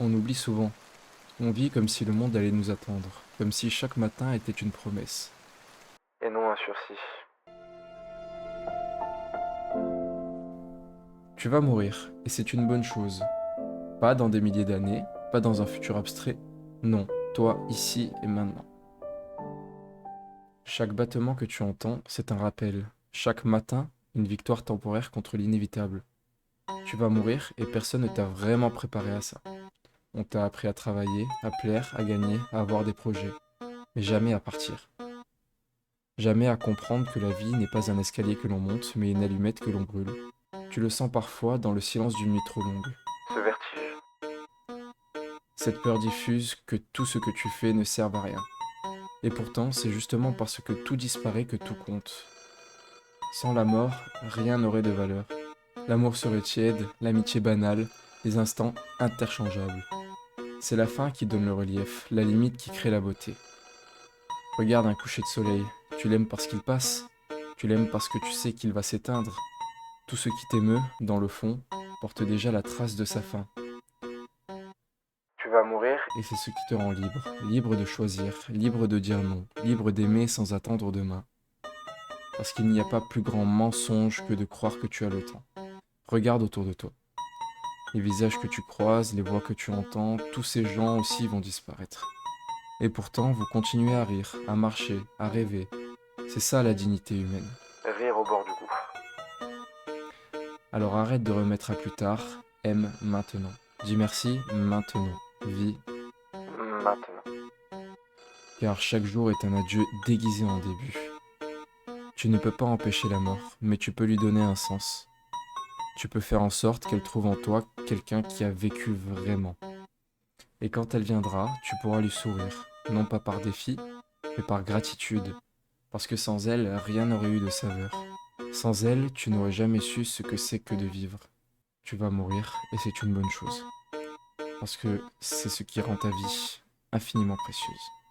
On oublie souvent. On vit comme si le monde allait nous attendre, comme si chaque matin était une promesse. Et non un sursis. Tu vas mourir, et c'est une bonne chose. Pas dans des milliers d'années, pas dans un futur abstrait. Non, toi, ici et maintenant. Chaque battement que tu entends, c'est un rappel. Chaque matin, une victoire temporaire contre l'inévitable. Tu vas mourir et personne ne t'a vraiment préparé à ça. On t'a appris à travailler, à plaire, à gagner, à avoir des projets, mais jamais à partir. Jamais à comprendre que la vie n'est pas un escalier que l'on monte, mais une allumette que l'on brûle. Tu le sens parfois dans le silence d'une nuit trop longue. Ce vertige. Cette peur diffuse que tout ce que tu fais ne serve à rien. Et pourtant, c'est justement parce que tout disparaît que tout compte. Sans la mort, rien n'aurait de valeur. L'amour serait tiède, l'amitié banale, les instants interchangeables. C'est la fin qui donne le relief, la limite qui crée la beauté. Regarde un coucher de soleil, tu l'aimes parce qu'il passe, tu l'aimes parce que tu sais qu'il va s'éteindre. Tout ce qui t'émeut, dans le fond, porte déjà la trace de sa fin. Tu vas mourir. Et c'est ce qui te rend libre, libre de choisir, libre de dire non, libre d'aimer sans attendre demain. Parce qu'il n'y a pas plus grand mensonge que de croire que tu as le temps. Regarde autour de toi. Les visages que tu croises, les voix que tu entends, tous ces gens aussi vont disparaître. Et pourtant, vous continuez à rire, à marcher, à rêver. C'est ça la dignité humaine. Rire au bord du gouffre. Alors arrête de remettre à plus tard, aime maintenant. Dis merci maintenant. Vis, Maintenant. car chaque jour est un adieu déguisé en début. Tu ne peux pas empêcher la mort, mais tu peux lui donner un sens. Tu peux faire en sorte qu'elle trouve en toi quelqu'un qui a vécu vraiment. Et quand elle viendra, tu pourras lui sourire, non pas par défi, mais par gratitude, parce que sans elle, rien n'aurait eu de saveur. Sans elle, tu n'aurais jamais su ce que c'est que de vivre. Tu vas mourir, et c'est une bonne chose, parce que c'est ce qui rend ta vie infiniment précieuse.